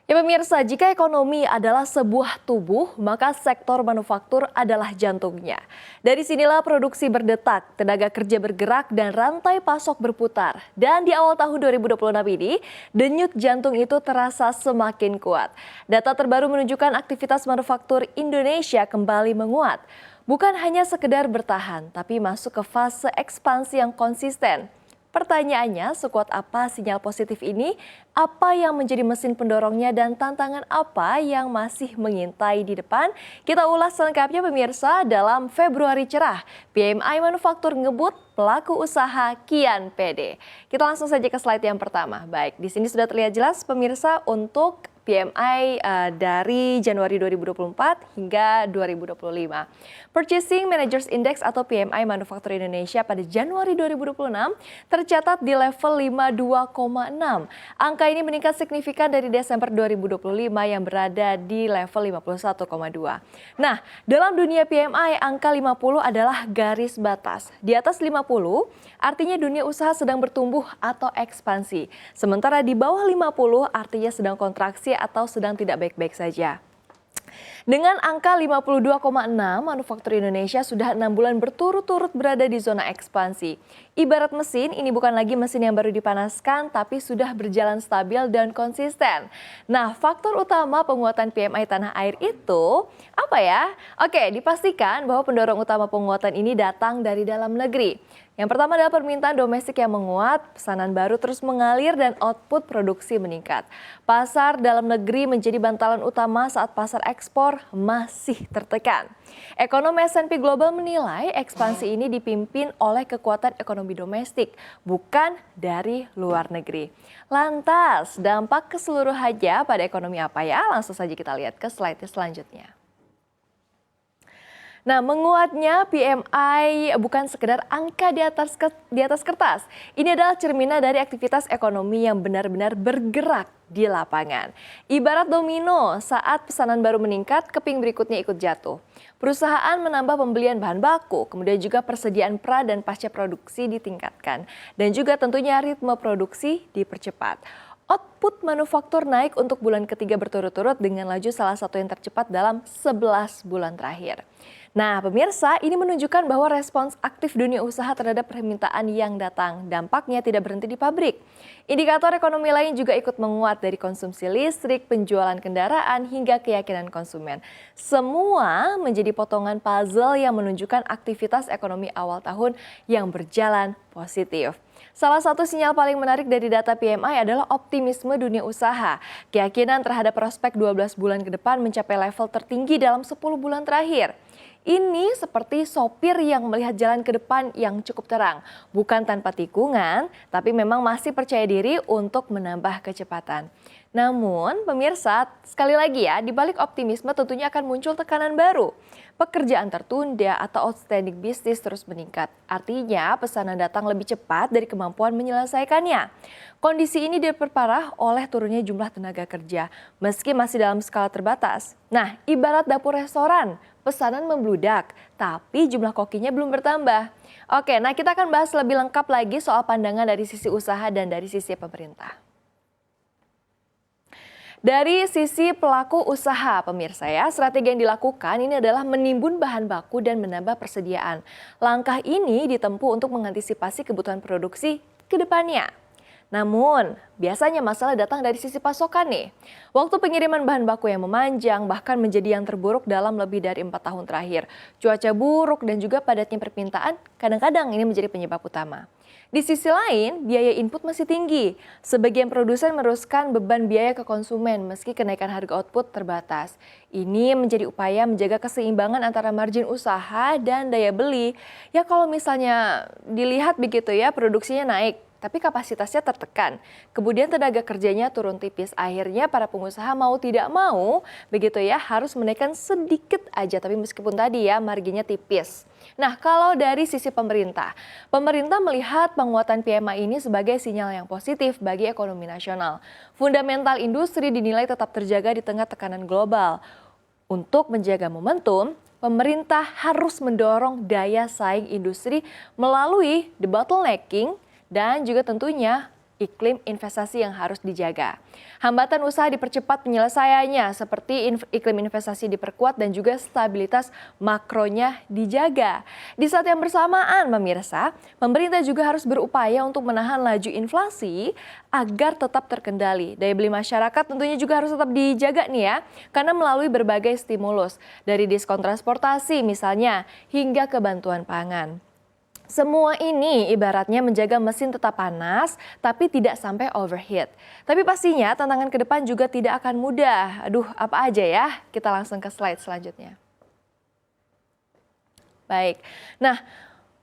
Ya pemirsa, jika ekonomi adalah sebuah tubuh, maka sektor manufaktur adalah jantungnya. Dari sinilah produksi berdetak, tenaga kerja bergerak, dan rantai pasok berputar. Dan di awal tahun 2026 ini, denyut jantung itu terasa semakin kuat. Data terbaru menunjukkan aktivitas manufaktur Indonesia kembali menguat. Bukan hanya sekedar bertahan, tapi masuk ke fase ekspansi yang konsisten. Pertanyaannya, sekuat apa sinyal positif ini? Apa yang menjadi mesin pendorongnya dan tantangan apa yang masih mengintai di depan? Kita ulas selengkapnya pemirsa dalam Februari Cerah. PMI Manufaktur ngebut, pelaku usaha kian pede. Kita langsung saja ke slide yang pertama. Baik, di sini sudah terlihat jelas pemirsa untuk PMI dari Januari 2024 hingga 2025. Purchasing Managers Index atau PMI Manufaktur Indonesia pada Januari 2026 tercatat di level 52,6. Angka ini meningkat signifikan dari Desember 2025 yang berada di level 51,2. Nah, dalam dunia PMI angka 50 adalah garis batas. Di atas 50 artinya dunia usaha sedang bertumbuh atau ekspansi. Sementara di bawah 50 artinya sedang kontraksi atau sedang tidak baik-baik saja. Dengan angka 52,6, manufaktur Indonesia sudah 6 bulan berturut-turut berada di zona ekspansi. Ibarat mesin, ini bukan lagi mesin yang baru dipanaskan, tapi sudah berjalan stabil dan konsisten. Nah, faktor utama penguatan PMI tanah air itu apa ya? Oke, dipastikan bahwa pendorong utama penguatan ini datang dari dalam negeri. Yang pertama adalah permintaan domestik yang menguat, pesanan baru terus mengalir dan output produksi meningkat. Pasar dalam negeri menjadi bantalan utama saat pasar ekspor masih tertekan. Ekonom S&P Global menilai ekspansi ini dipimpin oleh kekuatan ekonomi domestik, bukan dari luar negeri. Lantas, dampak keseluruhannya pada ekonomi apa ya? Langsung saja kita lihat ke slide selanjutnya. Nah, menguatnya PMI bukan sekedar angka di atas kertas. Ini adalah cerminan dari aktivitas ekonomi yang benar-benar bergerak di lapangan. Ibarat domino, saat pesanan baru meningkat, keping berikutnya ikut jatuh. Perusahaan menambah pembelian bahan baku, kemudian juga persediaan pra dan pasca produksi ditingkatkan. Dan juga tentunya ritme produksi dipercepat. Output manufaktur naik untuk bulan ketiga berturut-turut dengan laju salah satu yang tercepat dalam 11 bulan terakhir. Nah pemirsa, ini menunjukkan bahwa respons aktif dunia usaha terhadap permintaan yang datang. Dampaknya tidak berhenti di pabrik. Indikator ekonomi lain juga ikut menguat dari konsumsi listrik, penjualan kendaraan, hingga keyakinan konsumen. Semua menjadi potongan puzzle yang menunjukkan aktivitas ekonomi awal tahun yang berjalan positif. Salah satu sinyal paling menarik dari data PMI adalah optimisme dunia usaha. Keyakinan terhadap prospek 12 bulan ke depan mencapai level tertinggi dalam 10 bulan terakhir. Ini seperti sopir yang melihat jalan ke depan yang cukup terang. Bukan tanpa tikungan, tapi memang masih percaya diri untuk menambah kecepatan. Namun pemirsa, sekali lagi ya, di balik optimisme tentunya akan muncul tekanan baru. Pekerjaan tertunda atau outstanding bisnis terus meningkat. Artinya pesanan datang lebih cepat dari kemampuan menyelesaikannya. Kondisi ini diperparah oleh turunnya jumlah tenaga kerja, meski masih dalam skala terbatas. Nah, ibarat dapur restoran, pesanan membludak, tapi jumlah kokinya belum bertambah. Oke, nah kita akan bahas lebih lengkap lagi soal pandangan dari sisi usaha dan dari sisi pemerintah. Dari sisi pelaku usaha, pemirsa ya, strategi yang dilakukan ini adalah menimbun bahan baku dan menambah persediaan. Langkah ini ditempuh untuk mengantisipasi kebutuhan produksi ke depannya. Namun, biasanya masalah datang dari sisi pasokan nih. Waktu pengiriman bahan baku yang memanjang bahkan menjadi yang terburuk dalam lebih dari 4 tahun terakhir. Cuaca buruk dan juga padatnya permintaan kadang-kadang ini menjadi penyebab utama. Di sisi lain, biaya input masih tinggi. Sebagian produsen meneruskan beban biaya ke konsumen meski kenaikan harga output terbatas. Ini menjadi upaya menjaga keseimbangan antara margin usaha dan daya beli. Ya kalau misalnya dilihat begitu ya, produksinya naik, tapi kapasitasnya tertekan. Kemudian tenaga kerjanya turun tipis. Akhirnya para pengusaha mau tidak mau, begitu ya, harus menaikkan sedikit aja. Tapi meskipun tadi ya marginnya tipis. Nah kalau dari sisi pemerintah melihat penguatan PMI ini sebagai sinyal yang positif bagi ekonomi nasional. Fundamental industri dinilai tetap terjaga di tengah tekanan global. Untuk menjaga momentum, pemerintah harus mendorong daya saing industri melalui debottlenecking dan juga tentunya iklim investasi yang harus dijaga. Hambatan usaha dipercepat penyelesaiannya seperti iklim investasi diperkuat dan juga stabilitas makronya dijaga. Di saat yang bersamaan pemirsa, pemerintah juga harus berupaya untuk menahan laju inflasi agar tetap terkendali. Daya beli masyarakat tentunya juga harus tetap dijaga nih ya, karena melalui berbagai stimulus dari diskon transportasi misalnya hingga ke bantuan pangan. Semua ini ibaratnya menjaga mesin tetap panas, tapi tidak sampai overheat. Tapi pastinya tantangan ke depan juga tidak akan mudah. Aduh, apa aja ya? Kita langsung ke slide selanjutnya. Baik, nah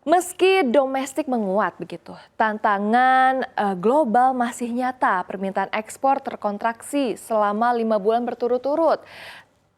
meski domestik menguat begitu, tantangan global masih nyata. Permintaan ekspor terkontraksi selama 5 bulan berturut-turut.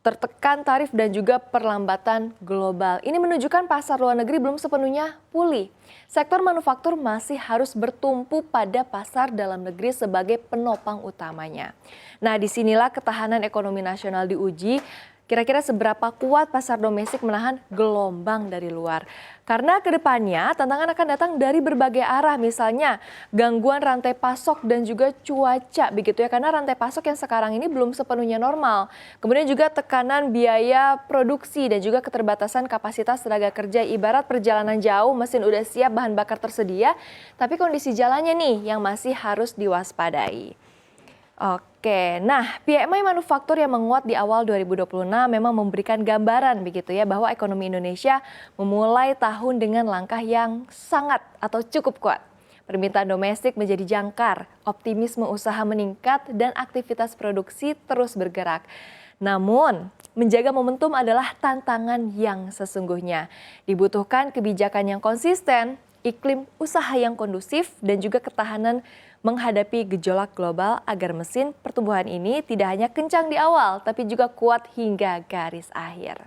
Tertekan tarif dan juga perlambatan global. Ini menunjukkan pasar luar negeri belum sepenuhnya pulih. Sektor manufaktur masih harus bertumpu pada pasar dalam negeri sebagai penopang utamanya. Nah, disinilah ketahanan ekonomi nasional diuji. Kira-kira seberapa kuat pasar domestik menahan gelombang dari luar. Karena kedepannya tantangan akan datang dari berbagai arah, misalnya gangguan rantai pasok dan juga cuaca begitu ya. Karena rantai pasok yang sekarang ini belum sepenuhnya normal. Kemudian juga tekanan biaya produksi dan juga keterbatasan kapasitas tenaga kerja. Ibarat perjalanan jauh, mesin udah siap, bahan bakar tersedia, tapi kondisi jalannya nih yang masih harus diwaspadai. Oke, nah PMI manufaktur yang menguat di awal 2026 memang memberikan gambaran begitu ya bahwa ekonomi Indonesia memulai tahun dengan langkah yang sangat atau cukup kuat. Permintaan domestik menjadi jangkar, optimisme usaha meningkat dan aktivitas produksi terus bergerak. Namun, menjaga momentum adalah tantangan yang sesungguhnya. Dibutuhkan kebijakan yang konsisten, iklim usaha yang kondusif dan juga ketahanan menghadapi gejolak global agar mesin pertumbuhan ini tidak hanya kencang di awal, tapi juga kuat hingga garis akhir.